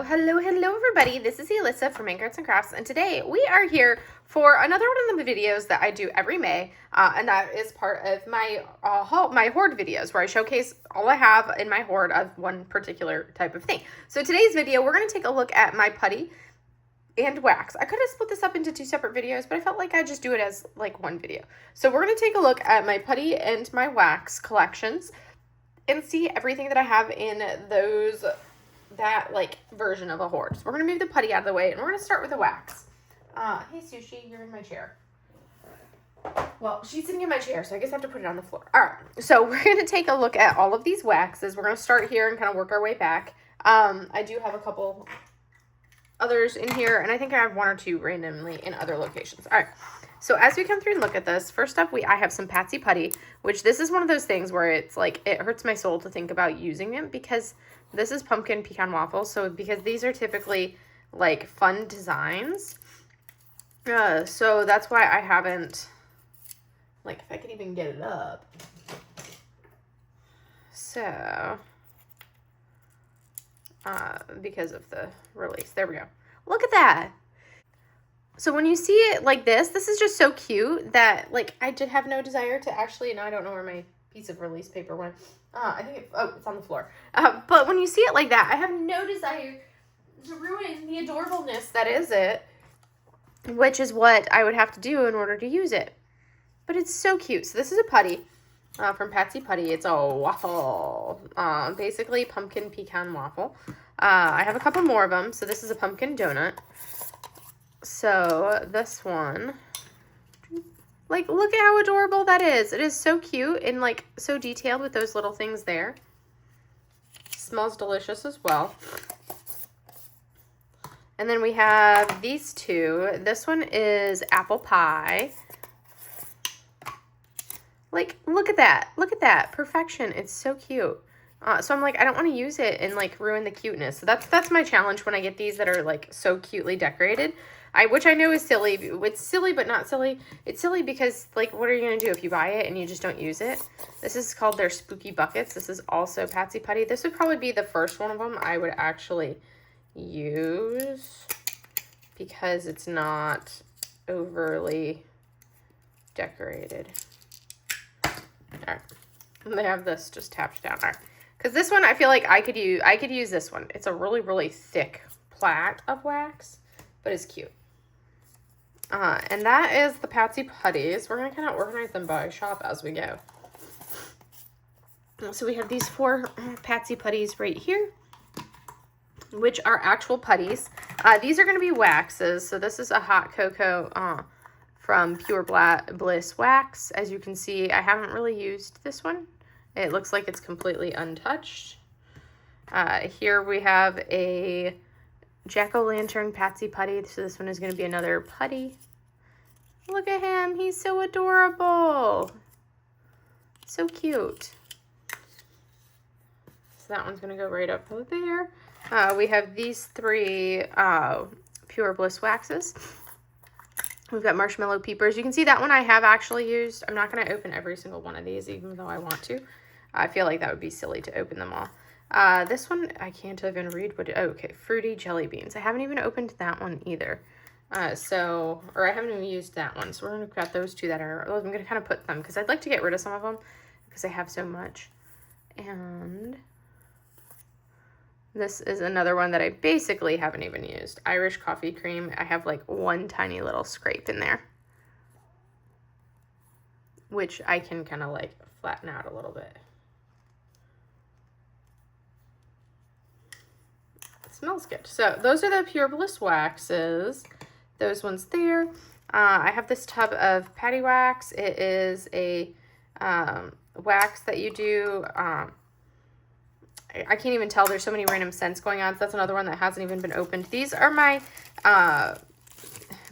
Hello everybody. This is Alyssa from Arts and Crafts, and today we are here for another one of the videos that I do every May, and that is part of my my hoard videos where I showcase all I have in my hoard of one particular type of thing. So today's video, we're going to take a look at my putty and wax. I could have split this up into two separate videos, but I felt like I'd just do it as like one video. So we're going to take a look at my putty and my wax collections and see everything that I have in that like version of a hoard. So we're gonna move the putty out of the way and we're gonna start with the wax. Hey Sushi, you're in my chair. Well, she's sitting in my chair, so I guess I have to put it on the floor. All right, so we're gonna take a look at all of these waxes. We're gonna start here and kind of work our way back. I do have a couple others in here, and I think I have one or two randomly in other locations. All right. So as we come through and look at this, first up, I have some Patsy Putty, which this is one of those things where it's like, it hurts my soul to think about using it because this is pumpkin pecan waffle. So because these are typically like fun designs. So that's why I haven't, like if I could even get it up. So, because of the release, there we go. Look at that. So when you see it like this is just so cute that like I did have no desire to actually, and I don't know where my piece of release paper went. I think it's on the floor. But when you see it like that, I have no desire to ruin the adorableness that is it, which is what I would have to do in order to use it. But it's so cute. So this is a putty from Patsy Putty. It's a waffle, basically pumpkin pecan waffle. I have a couple more of them. So this is a pumpkin donut. So this one, like, look at how adorable that is. It is so cute and like so detailed with those little things there. Smells delicious as well. And then we have these two. This one is apple pie. Like, look at that. Look at that. Perfection. It's so cute. So I'm like, I don't want to use it and like ruin the cuteness. So that's my challenge when I get these that are like so cutely decorated. Which I know is silly. It's silly, but not silly. It's silly because, like, what are you going to do if you buy it and you just don't use it? This is called their Spooky Buckets. This is also Patsy Putty. This would probably be the first one of them I would actually use because it's not overly decorated. All right. And they have this just tapped down. All right. Because this one, I feel like I could use this one. It's a really, really thick plait of wax, but it's cute. And that is the Patsy Putties. We're going to kind of organize them by shop as we go. So we have these 4 Patsy Putties right here, which are actual putties. These are going to be waxes. So this is a hot cocoa from Pure Bliss Wax. As you can see, I haven't really used this one. It looks like it's completely untouched. Here we have a Jack-o'-lantern Patsy Putty. So this one is going to be another putty. Look at him. He's so adorable. So cute. So that one's going to go right up there. We have these 3 Pure Bliss Waxes. We've got Marshmallow Peepers. You can see that one I have actually used. I'm not going to open every single one of these, even though I want to. I feel like that would be silly to open them all. This one, I can't even read what okay, Fruity Jelly Beans. I haven't even opened that one either. Or I haven't even used that one. So we're going to grab those 2 that are, I'm going to kind of put them, because I'd like to get rid of some of them, because I have so much. And this is another one that I basically haven't even used. Irish Coffee Cream. I have like one tiny little scrape in there, which I can kind of like flatten out a little bit. Smells good. So those are the Pure Bliss waxes. Those ones there. I have this tub of Patty Wax. It is a wax that you do. I can't even tell. There's so many random scents going on. So that's another one that hasn't even been opened. These are my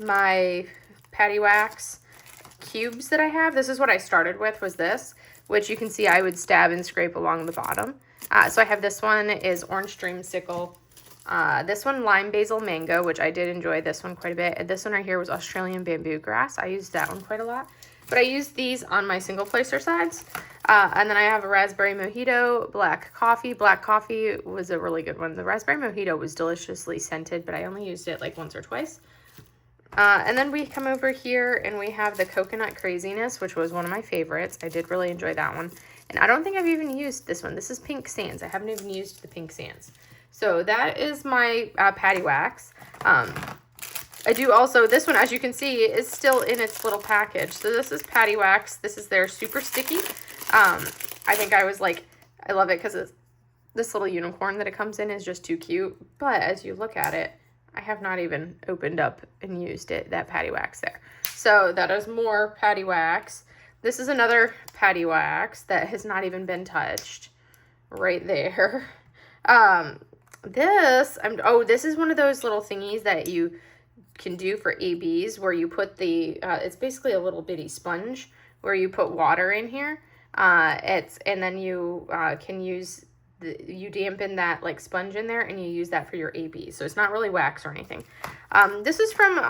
my Patty Wax cubes that I have. This is what I started with, was this, which you can see I would stab and scrape along the bottom. So I have this one is Orange Dreamsicle. This one, Lime Basil Mango, which I did enjoy this one quite a bit. And this one right here was Australian Bamboo Grass. I used that one quite a lot. But I used these on my single placer sides. And then I have a raspberry mojito, black coffee. Black coffee was a really good one. The raspberry mojito was deliciously scented, but I only used it like once or twice. And then we come over here and we have the coconut craziness, which was one of my favorites. I did really enjoy that one. And I don't think I've even used this one. This is pink sands. I haven't even used the pink sands. So that is my patty wax. I do also, this one, as you can see, is still in its little package. So this is patty wax. This is their super sticky. I think I was like, I love it because this little unicorn that it comes in is just too cute. But as you look at it, I have not even opened up and used it, that patty wax there. So that is more patty wax. This is another patty wax that has not even been touched right there. This is one of those little thingies that you can do for ABs where you put the, it's basically a little bitty sponge where you put water in here. And then you can use, you dampen that like sponge in there and you use that for your AB. So it's not really wax or anything. This is from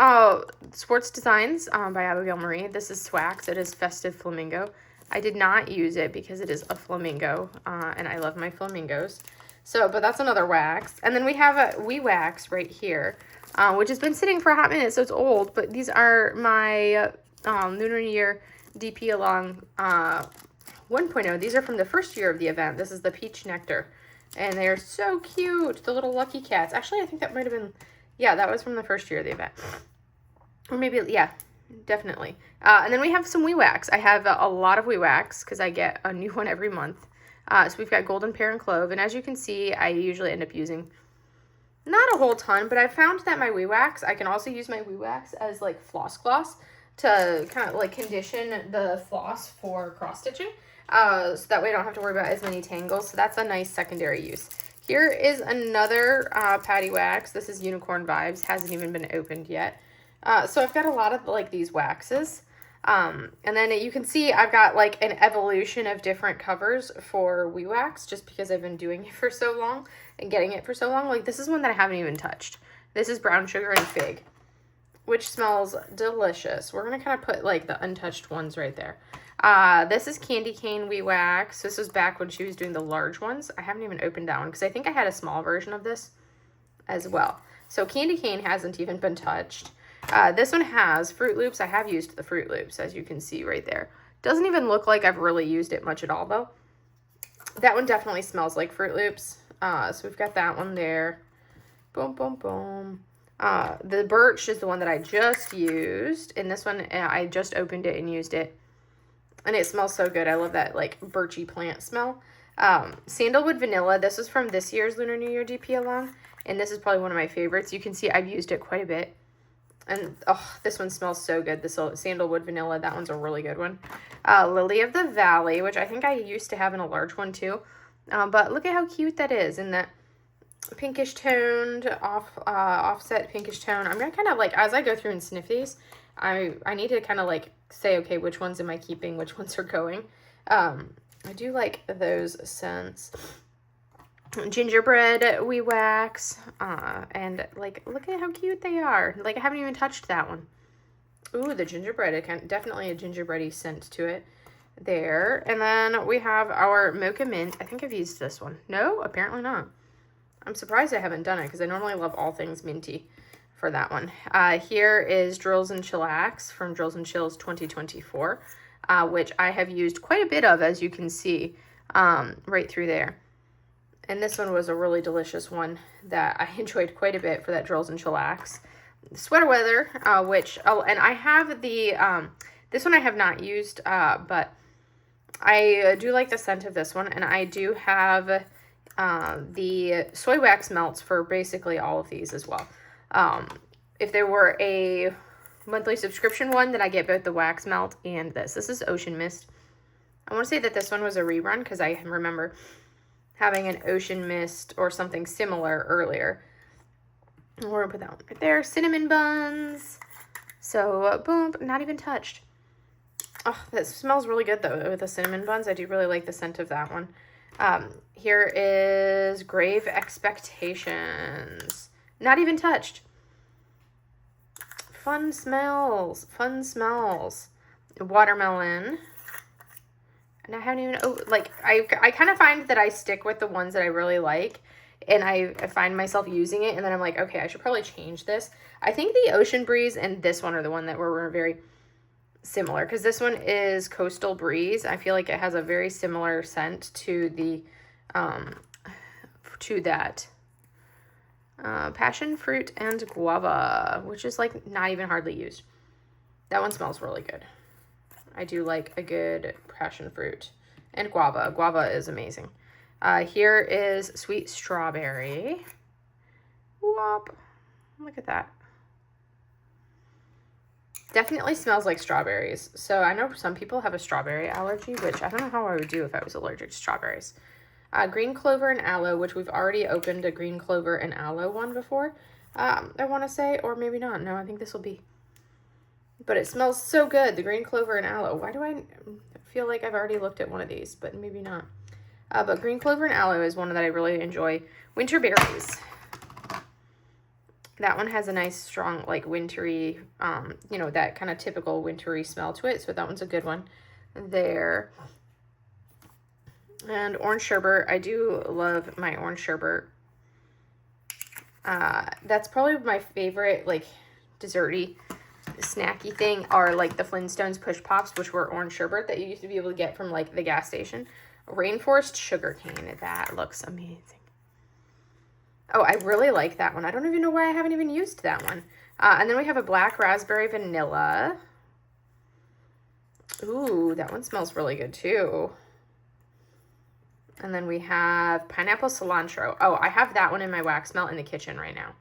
Swartz Designs by Abigail Marie. This is Swax. It is Festive Flamingo. I did not use it because it is a flamingo and I love my flamingos. So, but that's another wax. And then we have a WeeWax right here, which has been sitting for a hot minute, so it's old. But these are my Lunar New Year DP Along 1.0. These are from the first year of the event. This is the Peach Nectar. And they're so cute, the little lucky cats. Actually, I think that might have been, yeah, that was from the first year of the event. Or maybe, yeah, definitely. And then we have some WeeWax. I have a lot of WeeWax because I get a new one every month. So we've got Golden Pear and Clove, and as you can see, I usually end up using not a whole ton, but I found that my WeeWax, I can also use my WeeWax as like floss gloss to kind of like condition the floss for cross stitching, so that way I don't have to worry about as many tangles. So that's a nice secondary use. Here is another patty wax. This is Unicorn Vibes, hasn't even been opened yet. So I've got a lot of like these waxes. And then you can see I've got like an evolution of different covers for WeeWax just because I've been doing it for so long and getting it for so long. Like this is one that I haven't even touched. This is Brown Sugar and Fig, which smells delicious. We're going to kind of put like the untouched ones right there. This is Candy Cane WeeWax. This was back when she was doing the large ones. I haven't even opened that one because I think I had a small version of this as well. So Candy Cane hasn't even been touched. This one has Fruit Loops. I have used the Fruit Loops, as you can see right there. Doesn't even look like I've really used it much at all, though. That one definitely smells like Fruit Loops. So we've got that one there. Boom, boom, boom. The Birch is the one that I just used. And this one, I just opened it and used it. And it smells so good. I love that, like, birchy plant smell. Sandalwood Vanilla. This is from this year's Lunar New Year DP Along. And this is probably one of my favorites. You can see I've used it quite a bit. And, oh, this one smells so good. This Sandalwood Vanilla, that one's a really good one. Lily of the Valley, which I think I used to have in a large one, too. But look at how cute that is in that pinkish toned, offset pinkish tone. I'm going to kind of, like, as I go through and sniff these, I need to kind of, like, say, okay, which ones am I keeping, which ones are going. I do like those scents. Gingerbread WeeWax, and like look at how cute they are. Like I haven't even touched that one. Ooh, the gingerbread, definitely a gingerbready scent to it there. And then we have our Mocha Mint. I think I've used this one. No, apparently not. I'm surprised I haven't done it because I normally love all things minty for that one. Here is Drills and Chillax from Drills and Chills 2024, which I have used quite a bit of, as you can see, right through there. And this one was a really delicious one that I enjoyed quite a bit for that Drills and Chillax. Sweater Weather, and I have the, this one I have not used, but I do like the scent of this one. And I do have the soy wax melts for basically all of these as well. If there were a monthly subscription one, then I get both the wax melt and this. This is Ocean Mist. I want to say that this one was a rerun because I remember having an Ocean Mist or something similar earlier. We're going to put that one right there. Cinnamon Buns. So, boom, not even touched. Oh, that smells really good, though, with the Cinnamon Buns. I do really like the scent of that one. Here is Grave Expectations. Not even touched. Fun smells. Fun smells. Watermelon. And I haven't even, I kind of find that I stick with the ones that I really like. And I find myself using it. And then I'm like, okay, I should probably change this. I think the Ocean Breeze and this one are the one that were very similar. Because this one is Coastal Breeze. I feel like it has a very similar scent to the, Passion Fruit and Guava, which is like not even hardly used. That one smells really good. I do like a good passion fruit. And guava. Guava is amazing. Here is Sweet Strawberry. Whoop. Look at that. Definitely smells like strawberries. So I know some people have a strawberry allergy, which I don't know how I would do if I was allergic to strawberries. Green Clover and Aloe, which we've already opened a Green Clover and Aloe one before, I want to say, or maybe not. No, I think this will be. But it smells so good, the Green Clover and Aloe. Why do I feel like I've already looked at one of these, but maybe not. But Green Clover and Aloe is one that I really enjoy. Winter Berries. That one has a nice, strong, like, wintry, you know, that kind of typical wintry smell to it. So that one's a good one there. And Orange Sherbet. I do love my Orange Sherbet. That's probably my favorite, like, desserty, snacky thing are, like, the Flintstones Push Pops, which were Orange Sherbet that you used to be able to get from, like, the gas station. Rainforest Sugarcane. That looks amazing. Oh, I really like that one. I don't even know why I haven't even used that one. And then we have a Black Raspberry Vanilla. Ooh, that one smells really good, too. And then we have Pineapple Cilantro. Oh, I have that one in my wax melt in the kitchen right now.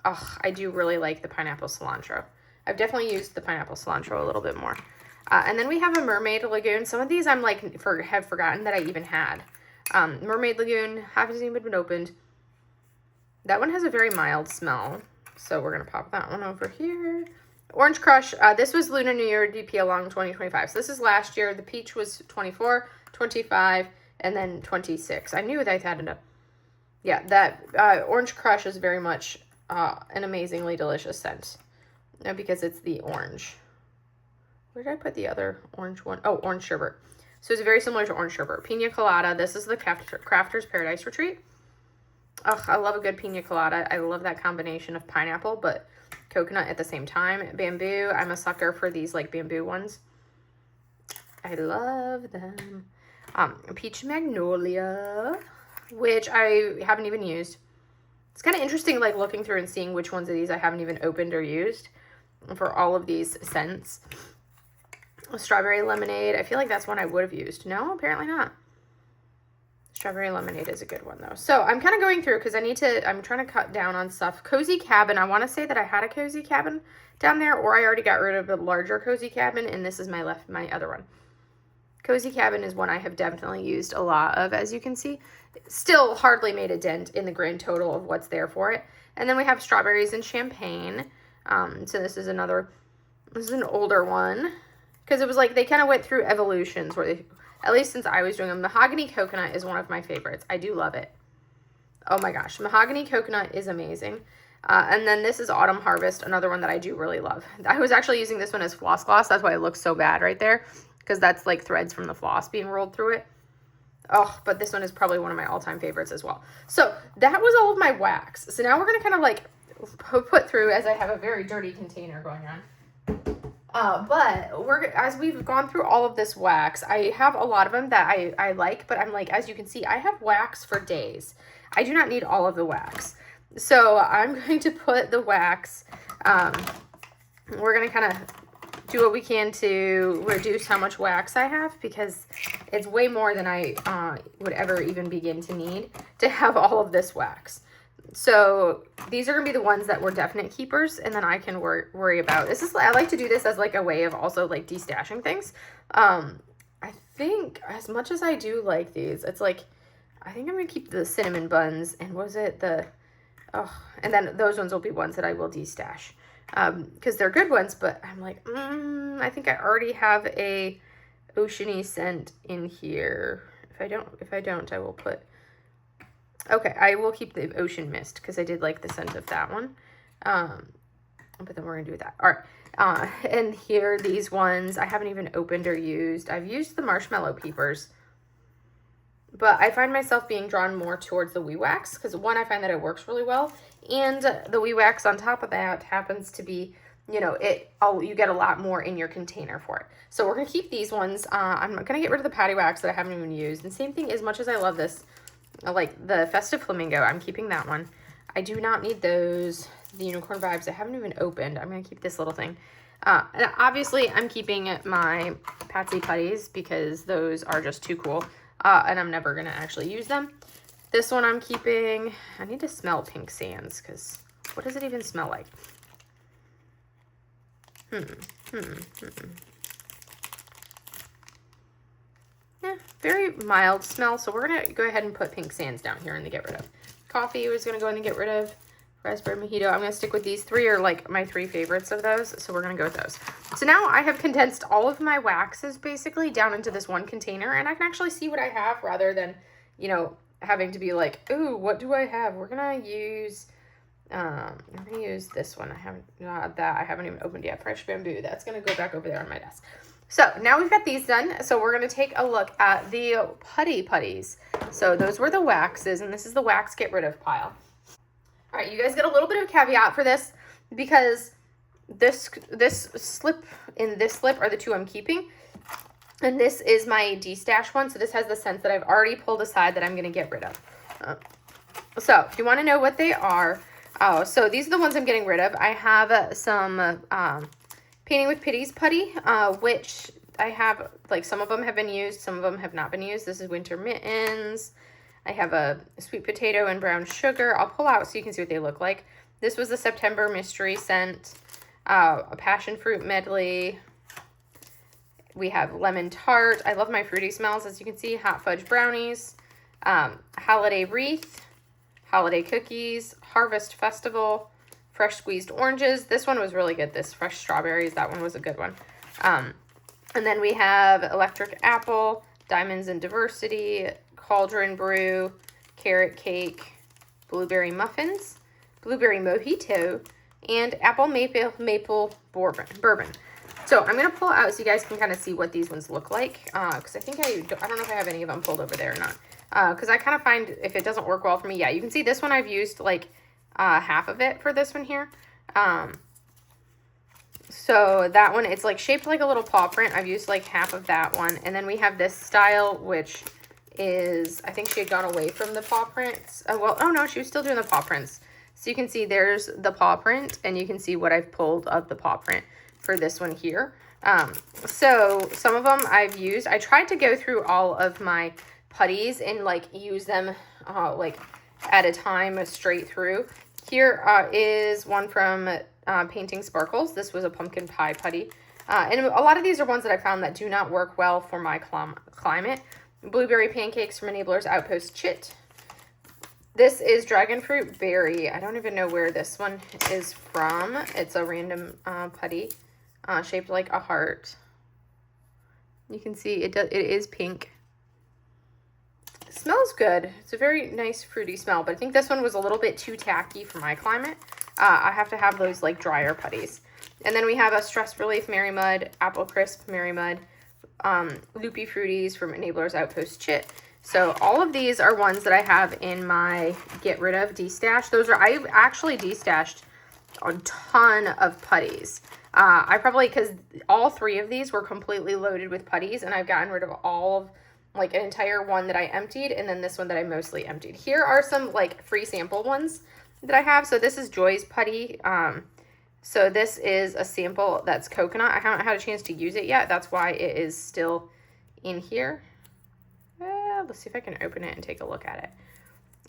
Oh, I do really like the Pineapple Cilantro. I've definitely used the Pineapple Cilantro a little bit more. And then we have a Mermaid Lagoon. Some of these I'm like, have forgotten that I even had. Mermaid Lagoon, hasn't even been opened. That one has a very mild smell. So we're going to pop that one over here. Orange Crush. This was Lunar New Year DP along 2025. So this is last year. The peach was 24, 25, and then 26. I knew that I had enough. Yeah, that Orange Crush is very much an amazingly delicious scent. Because it's the orange. Where did I put the other orange one? Oh, Orange Sherbet. So it's very similar to Orange Sherbet. Pina Colada. This is the Crafter's Paradise Retreat. Ugh, I love a good pina colada. I love that combination of pineapple, but coconut at the same time. Bamboo. I'm a sucker for these, like, bamboo ones. I love them. Peach Magnolia, which I haven't even used. It's kind of interesting, like, looking through and seeing which ones of these I haven't even opened or used for all of these scents. Strawberry Lemonade. I feel like that's one I would have used. No, apparently not. Strawberry Lemonade is a good one, though. So I'm kind of going through because I'm trying to cut down on stuff. Cozy Cabin. I want to say that I had a Cozy Cabin down there, or I already got rid of the larger Cozy Cabin, and this is my other one. Cozy Cabin is one I have definitely used a lot of, as you can see. Still hardly made a dent in the grand total of what's there for it. And then we have Strawberries and Champagne. So this is an older one. Because it was like, they kind of went through evolutions where they, at least since I was doing them. Mahogany Coconut is one of my favorites. I do love it. Oh my gosh. Mahogany Coconut is amazing. And then this is Autumn Harvest, another one that I do really love. I was actually using this one as floss gloss. That's why it looks so bad right there. Because that's like threads from the floss being rolled through it. Oh, but this one is probably one of my all-time favorites as well. So that was all of my wax. So now we're going to kind of like put through, as I have a very dirty container going on. But as we've gone through all of this wax, I have a lot of them that I like, but I'm like, as you can see, I have wax for days. I do not need all of the wax. So I'm going to put the wax, we're going to kind of do what we can to reduce how much wax I have, because it's way more than I would ever even begin to need to have all of this wax. So these are going to be the ones that were definite keepers, and then I can worry about. I like to do this as like a way of also like destashing things. I think as much as I do like these, it's like, I think I'm going to keep the cinnamon buns, and and then those ones will be ones that I will destash. Because they're good ones, but I'm like, I think I already have a oceany scent in here. If I don't, I will put, okay, I will keep the Ocean Mist, because I did like the scent of that one. but then we're gonna do that. All right, and here, these ones I haven't even opened or used. I've used the marshmallow peepers, but I find myself being drawn more towards the WeeWax because one, I find that it works really well, and the WeeWax on top of that happens to be, you know, you get a lot more in your container for it. So we're gonna keep these ones. I'm gonna get rid of the patty wax that I haven't even used. And same thing, as much as I love this, like the Festive Flamingo, I'm keeping that one. I do not need those. The Unicorn Vibes, I haven't even opened. I'm gonna keep this little thing. And obviously I'm keeping my Patsy Putties because those are just too cool. And I'm never gonna actually use them. This one I'm keeping. I need to smell pink sands because what does it even smell like? Yeah, very mild smell. So we're gonna go ahead and put pink sands down here in the get rid of. Coffee was gonna go in the get rid of. Raspberry mojito. I'm gonna stick with these three, are like my three favorites of those. So we're gonna go with those. So now I have condensed all of my waxes basically down into this one container, and I can actually see what I have rather than, you know, having to be like, ooh, what do I have? We're gonna use this one. I haven't even opened yet. Fresh bamboo. That's gonna go back over there on my desk. So now we've got these done. So we're gonna take a look at the Putty Putties. So those were the waxes, and this is the wax get rid of pile. All right, you guys get a little bit of a caveat for this because this slip and this slip are the two I'm keeping. And this is my de-stash one. So this has the scents that I've already pulled aside that I'm going to get rid of. So if you want to know what they are, so these are the ones I'm getting rid of. I have some Painting with Pitty's putty, which I have, like, some of them have been used, some of them have not been used. This is Winter Mittens. I have a sweet potato and brown sugar. I'll pull out so you can see what they look like. This was the September mystery scent, a passion fruit medley. We have lemon tart. I love my fruity smells, as you can see. Hot fudge brownies, holiday wreath, holiday cookies, harvest festival, fresh squeezed oranges. This one was really good. This fresh strawberries, that one was a good one. And then we have electric apple, diamonds and diversity, cauldron brew, carrot cake, blueberry muffins, blueberry mojito, and apple maple bourbon. So I'm going to pull out so you guys can kind of see what these ones look like, because I think I don't know if I have any of them pulled over there or not, because I kind of find if it doesn't work well for me, yeah, you can see this one I've used like half of it for this one here. So that one, it's like shaped like a little paw print. I've used like half of that one. And then we have this style, which is, I think she had gone away from the paw prints. Well, oh no, she was still doing the paw prints. So you can see there's the paw print, and you can see what I've pulled of the paw print for this one here. So some of them I've used. I tried to go through all of my putties and like use them like at a time straight through. Here is one from Painting Sparkles. This was a pumpkin pie putty. And a lot of these are ones that I found that do not work well for my climate. Blueberry pancakes from Enabler's Outpost Chit. This is dragon fruit berry. I don't even know where this one is from. It's a random putty shaped like a heart. You can see it is pink. It smells good. It's a very nice fruity smell, but I think this one was a little bit too tacky for my climate. I have to have those like drier putties. And then we have a Stress Relief Merry Mud, Apple Crisp Merry Mud, Loopy Fruities from Enabler's Outpost Chit. So all of these are ones that I have in my get rid of de-stash. I've actually de-stashed a ton of putties. I probably, because all three of these were completely loaded with putties, and I've gotten rid of all of, like, an entire one that I emptied, and then this one that I mostly emptied. Here are some, like, free sample ones that I have. So this is Joy's putty. So this is a sample that's coconut. I haven't had a chance to use it yet. That's why it is still in here. Let's see if I can open it and take a look at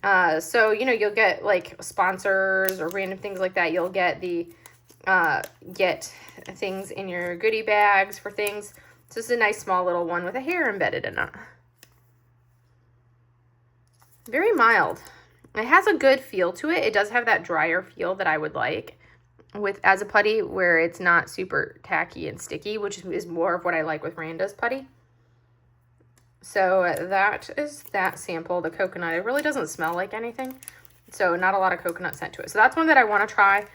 it. So, you know, you'll get like sponsors or random things like that. You'll get the, get things in your goodie bags for things. So this is a nice small little one with a hair embedded in it. Very mild. It has a good feel to it. It does have that drier feel that I would like with as a putty, where it's not super tacky and sticky, which is more of what I like with Randa's putty. So that is that sample, the coconut. It really doesn't smell like anything, so not a lot of coconut scent to it. So that's one that I want to try.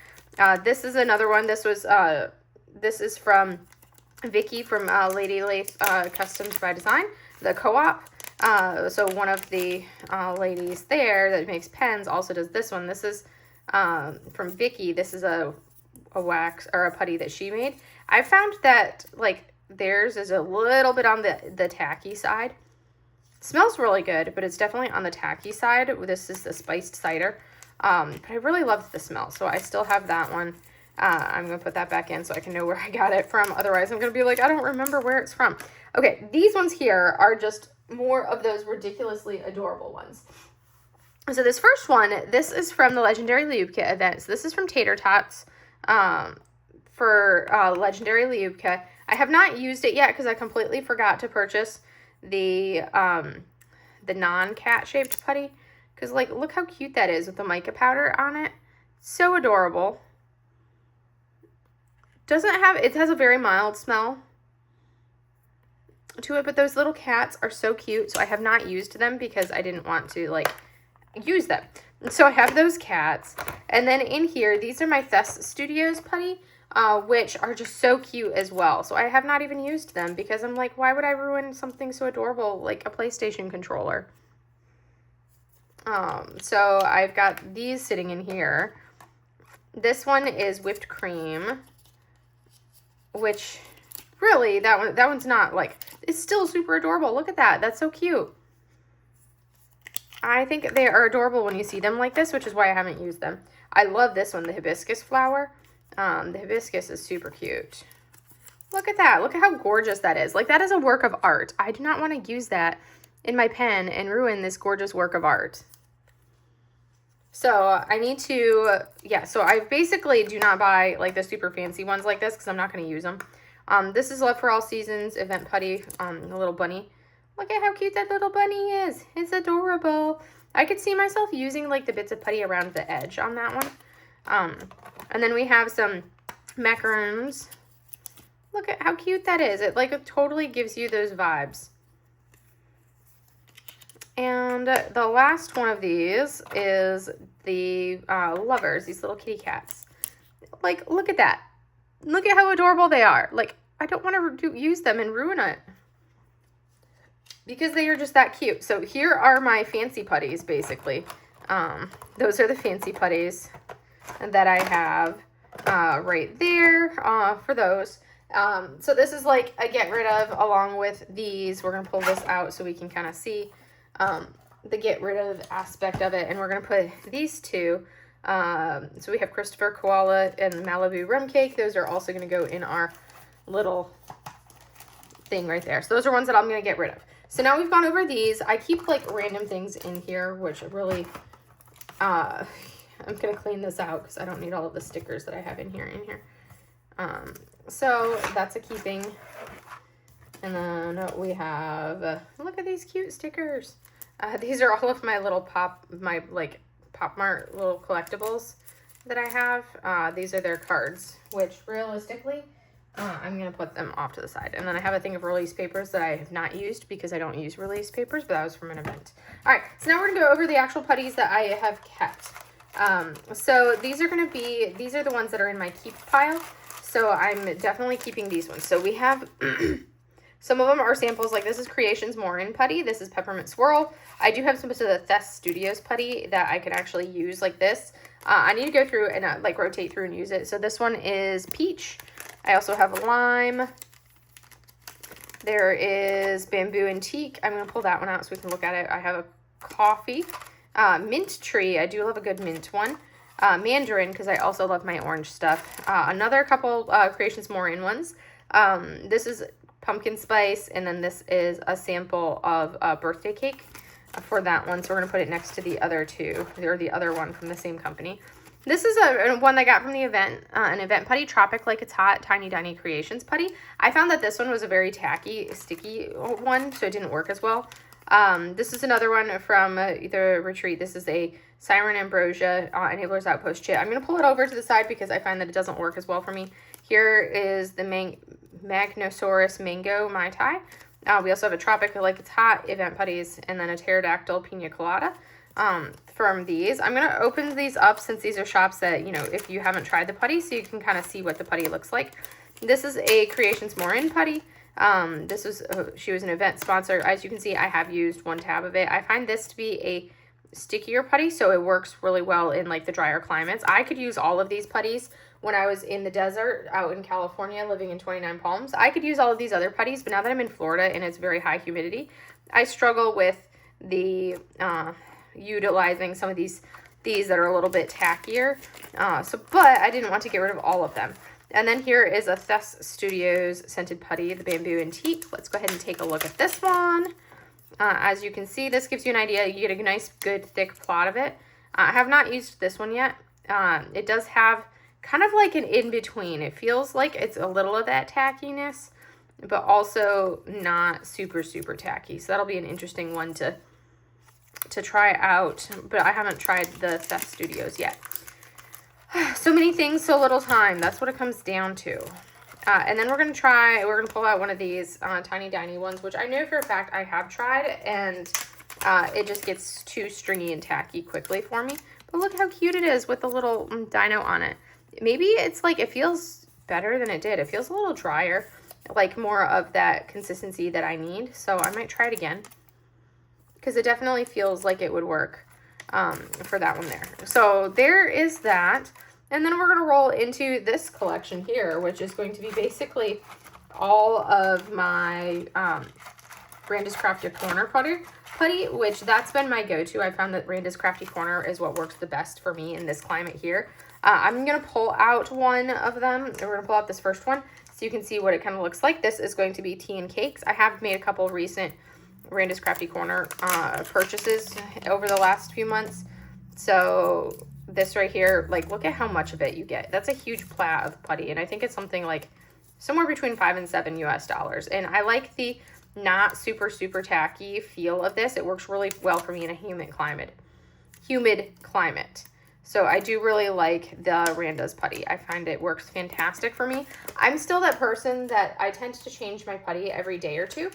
This is another one. This is from Vicky from Lady Lace Customs by Design, the co-op. So one of the ladies there that makes pens also does this one. This is from Vicky. This is a wax or a putty that she made. I found that like theirs is a little bit on the tacky side. It smells really good, but it's definitely on the tacky side. This is the spiced cider. But I really loved the smell, so I still have that one. I'm going to put that back in so I can know where I got it from. Otherwise, I'm going to be like, I don't remember where it's from. Okay, these ones here are just more of those ridiculously adorable ones. So this first one, this is from the Legendary Liubka event. So this is from Tater Totz for Legendary Liubka. I have not used it yet because I completely forgot to purchase the non-cat shaped putty. Because, like, look how cute that is with the mica powder on it. So adorable. It has a very mild smell to it, but those little cats are so cute. So I have not used them because I didn't want to, like, use them. So I have those cats. And then in here, these are my Thess Studios putty, which are just so cute as well. So I have not even used them because I'm like, why would I ruin something so adorable like a PlayStation controller? So I've got these sitting in here. This one is whipped cream, which really, that one's not like, it's still super adorable. Look at that. That's so cute. I think they are adorable when you see them like this, which is why I haven't used them. I love this one, the hibiscus flower. The hibiscus is super cute. Look at that. Look at how gorgeous that is. Like, that is a work of art. I do not want to use that in my pen and ruin this gorgeous work of art. So I need to, yeah, so I basically do not buy like the super fancy ones like this because I'm not going to use them. This is Love for All Seasons Event Putty, the little bunny. Look at how cute that little bunny is. It's adorable. I could see myself using like the bits of putty around the edge on that one. And then we have some macaroons. Look at how cute that is. It like it totally gives you those vibes. And the last one of these is the lovers, these little kitty cats. Like, look at that. Look at how adorable they are. Like, I don't want to use them and ruin it because they are just that cute. So here are my fancy putties, basically. Those are the fancy putties that I have right there for those. So this is like a get rid of along with these. We're going to pull this out so we can kind of see the get rid of aspect of it, and we're going to put these two. So we have Christopher Koala and Malibu Rum Cake. Those are also going to go in our little thing right there. So those are ones that I'm going to get rid of. So now we've gone over these. I keep like random things in here, which really, I'm going to clean this out because I don't need all of the stickers that I have in here. So that's a keeping. And then we have, look at these cute stickers. These are all of my little Pop Mart little collectibles that I have. These are their cards, which realistically, I'm going to put them off to the side. And then I have a thing of release papers that I have not used because I don't use release papers, but that was from an event. All right, so now we're going to go over the actual putties that I have kept. So these are the ones that are in my keep pile. So I'm definitely keeping these ones. So we have... Some of them are samples, like this is Creations Morin putty. This is Peppermint Swirl. I do have some of the Thess Studios putty that I can actually use like this. I need to go through and like rotate through and use it. So this one is Peach. I also have Lime. There is Bamboo and Teak. I'm going to pull that one out so we can look at it. I have a Coffee. Mint Tree. I do love a good mint one. Mandarin, because I also love my orange stuff. Another couple Creations Morin ones. This is Pumpkin Spice, and then this is a sample of a birthday cake for that one. So we're going to put it next to the other two, or the other one from the same company. This is one I got from the event, an event putty, Tropic Like It's Hot, Tiny Tiny Creations putty. I found that this one was a very tacky, sticky one, so it didn't work as well. This is another one from the retreat. This is a Siren Ambrosia Enablers Outpost Chit. I'm going to pull it over to the side because I find that it doesn't work as well for me. Here is the Magnosaurus Mango Mai Tai. We also have a Tropic Like It's Hot event putties, and then a Pterodactyl Pina Colada. from these. I'm going to open these up since these are shops that, you know, if you haven't tried the putty, so you can kind of see what the putty looks like. This is a Creations Morin putty. This was, she was an event sponsor. As you can see, I have used one tab of it. I find this to be a stickier putty, so it works really well in like the drier climates. I could use all of these putties when I was in the desert out in California living in 29 Palms. I could use all of these other putties, but now that I'm in Florida and it's very high humidity, I struggle with the utilizing some of these that are a little bit tackier. But I didn't want to get rid of all of them. And then here is a Thess Studios scented putty, the Bamboo Antique. Let's go ahead and take a look at this one. As you can see, this gives you an idea. You get a nice, good, thick plot of it. I have not used this one yet. It does have kind of like an in-between. It feels like it's a little of that tackiness, but also not super, super tacky. So that'll be an interesting one to try out, but I haven't tried the Thess Studios yet. So many things, so little time. That's what it comes down to. And then we're going to pull out one of these Tiny Diny ones, which I know for a fact I have tried, and it just gets too stringy and tacky quickly for me. But look how cute it is with the little dino on it. Maybe it's like, it feels better than it did. It feels a little drier, like more of that consistency that I need. So I might try it again, because it definitely feels like it would work for that one there. So there is that. And then we're going to roll into this collection here, which is going to be basically all of my Randa's Crafty Corner putty, which that's been my go-to. I found that Randa's Crafty Corner is what works the best for me in this climate here. I'm going to pull out one of them. We're going to pull out this first one so you can see what it kind of looks like. This is going to be Tea and Cakes. I have made a couple recent Randa's Crafty Corner purchases over the last few months. So this right here, like, look at how much of it you get. That's a huge plat of putty, and I think it's something like somewhere between $5 and $7 US. And I like the not super, super tacky feel of this. It works really well for me in a humid climate. So I do really like the Randa's putty. I find it works fantastic for me. I'm still that person that I tend to change my putty every day or two.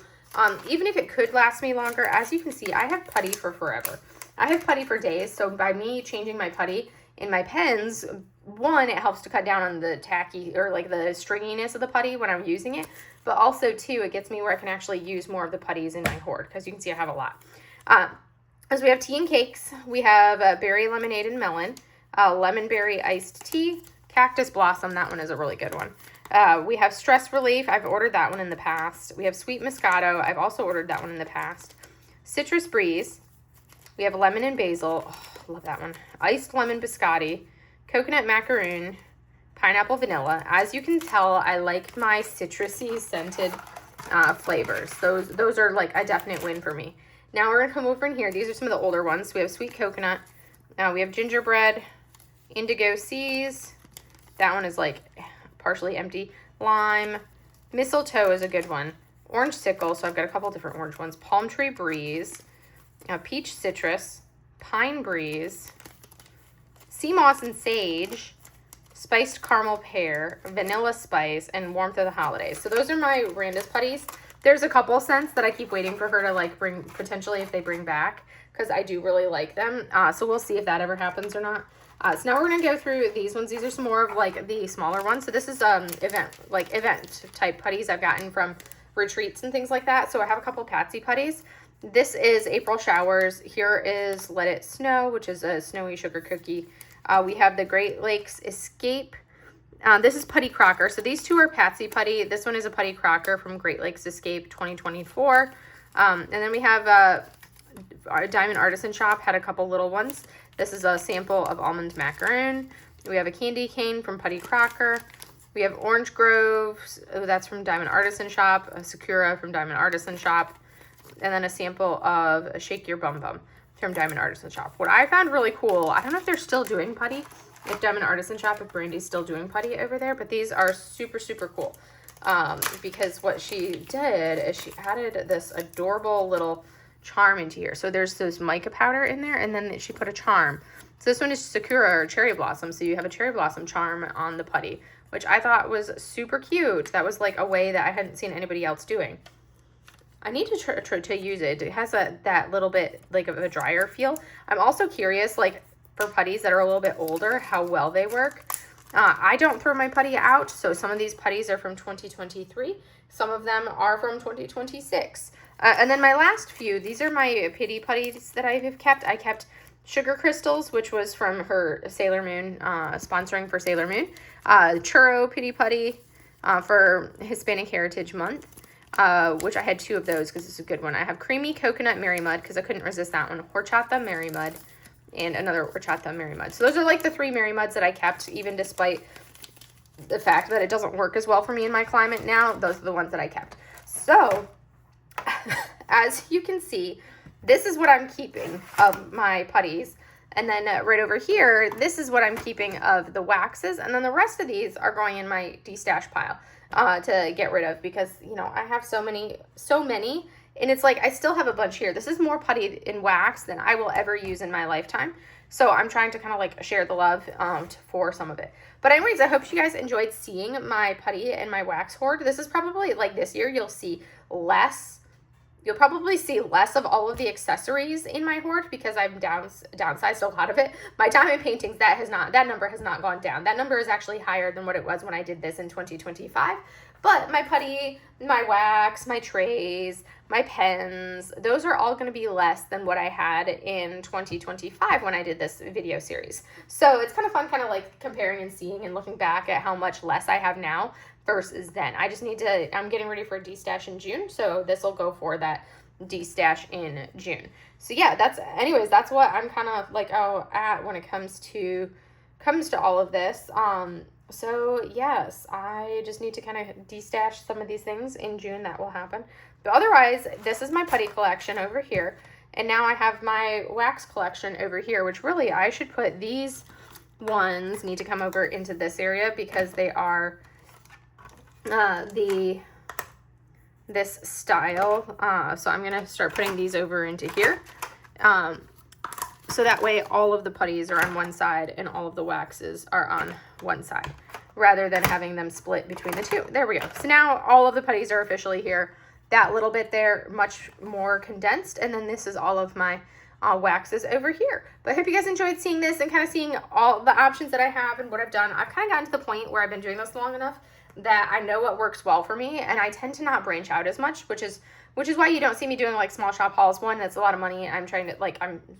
Even if it could last me longer. As you can see, I have putty for forever. I have putty for days, so by me changing my putty in my pens, one, it helps to cut down on the tacky or like the stringiness of the putty when I'm using it, but also two, it gets me where I can actually use more of the putties in my hoard, because you can see I have a lot. As we have Tea and Cakes, we have Berry Lemonade and Melon, Lemon Berry Iced Tea, Cactus Blossom, that one is a really good one. We have Stress Relief, I've ordered that one in the past. We have Sweet Moscato, I've also ordered that one in the past. Citrus Breeze. We have Lemon and Basil. Oh, love that one. Iced Lemon Biscotti. Coconut Macaroon. Pineapple Vanilla. As you can tell, I like my citrusy scented flavors. Those are like a definite win for me. Now we're going to come over in here. These are some of the older ones. We have Sweet Coconut. We have Gingerbread. Indigo Seas. That one is like partially empty. Lime. Mistletoe is a good one. Orange Sickle. So I've got a couple different orange ones. Palm Tree Breeze. Peach Citrus, Pine Breeze, Sea Moss and Sage, Spiced Caramel Pear, Vanilla Spice, and Warmth of the Holidays. So those are my Randa's putties. There's a couple scents that I keep waiting for her to like bring, potentially if they bring back, because I do really like them. So we'll see if that ever happens or not. So now we're going to go through these ones. These are some more of like the smaller ones. So this is event type putties I've gotten from retreats and things like that. So I have a couple Patsy putties. This is April Showers. Here is Let It Snow, which is a snowy sugar cookie. We have the Great Lakes Escape. This is Putty Crocker. So these two are Patsy Putty. This one is a Putty Crocker from Great Lakes Escape 2024. And then we have our Diamond Artisan Shop had a couple little ones. This is a sample of Almond Macaroon. We have a Candy Cane from Putty Crocker. We have Orange Groves. That's from Diamond Artisan Shop. A Sakura from Diamond Artisan Shop. And then a sample of Shake Your Bum Bum from Diamond Artisan Shop. What I found really cool, I don't know if they're still doing putty, if Diamond Artisan Shop, if Brandy's still doing putty over there, but these are super, super cool. Because what she did is she added this adorable little charm into here. So there's this mica powder in there, and then she put a charm. So this one is Sakura or Cherry Blossom, so you have a Cherry Blossom charm on the putty, which I thought was super cute. That was like a way that I hadn't seen anybody else doing. I need to use it. It has that little bit like of a drier feel. I'm also curious, like for putties that are a little bit older, how well they work. I don't throw my putty out, so some of these putties are from 2023. Some of them are from 2026. And then my last few, these are my Pitty Putties that I have kept. I kept Sugar Crystals, which was from her Sailor Moon, sponsoring for Sailor Moon. Churro Pitty Putty for Hispanic Heritage Month, which I had 2 of those because it's a good one. I have Creamy Coconut Mary Mud because I couldn't resist that one. Horchata Mary Mud. And another Horchata Mary Mud. So those are like the 3 Mary Muds that I kept, even despite the fact that it doesn't work as well for me in my climate now. Those are the ones that I kept. So, as you can see, this is what I'm keeping of my putties. And then right over here, this is what I'm keeping of the waxes. And then the rest of these are going in my de-stash pile to get rid of because, you know, I have so many. And it's like, I still have a bunch here. This is more putty in wax than I will ever use in my lifetime. So I'm trying to kind of like share the love for some of it. But anyways, I hope you guys enjoyed seeing my putty and my wax hoard. This is probably like this year, you'll probably see less of all of the accessories in my hoard because I've downsized a lot of it. My diamond paintings, that number has not gone down. That number is actually higher than what it was when I did this in 2025. But my putty, my wax, my trays, my pens, those are all going to be less than what I had in 2025 when I did this video series. So it's kind of fun kind of like comparing and seeing and looking back at how much less I have now versus then. I just need to, I'm getting ready for a de-stash in June, so this will go for that de-stash in June. So yeah, that's what I'm kind of like at when it comes to all of this. So yes, I just need to kind of de-stash some of these things in June. That will happen. But otherwise, this is my putty collection over here. And now I have my wax collection over here, which really I should put these ones need to come over into this area because they are this style. So I'm going to start putting these over into here. So that way all of the putties are on one side and all of the waxes are on one side rather than having them split between the two. There we go. So now all of the putties are officially here. That little bit there, much more condensed. And then this is all of my waxes over here. But I hope you guys enjoyed seeing this and kind of seeing all the options that I have and what I've done. I've kind of gotten to the point where I've been doing this long enough that I know what works well for me, and I tend to not branch out as much, which is why you don't see me doing like small shop hauls. One, that's a lot of money. I'm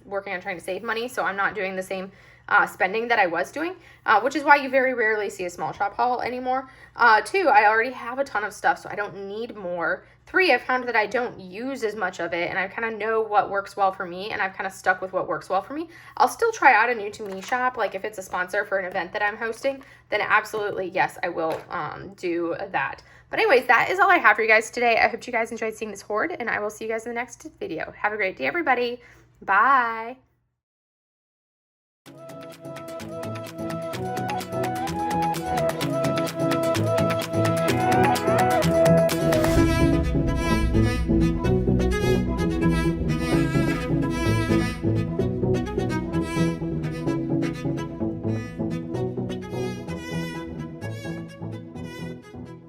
working on trying to save money, so I'm not doing the same spending that I was doing, which is why you very rarely see a small shop haul anymore. 2, I already have a ton of stuff, so I don't need more. 3, I've found that I don't use as much of it, and I kind of know what works well for me, and I've kind of stuck with what works well for me. I'll still try out a new to me shop, like if it's a sponsor for an event that I'm hosting, then absolutely, yes, I will do that. But anyways, that is all I have for you guys today. I hope you guys enjoyed seeing this hoard, and I will see you guys in the next video. Have a great day, everybody. Bye.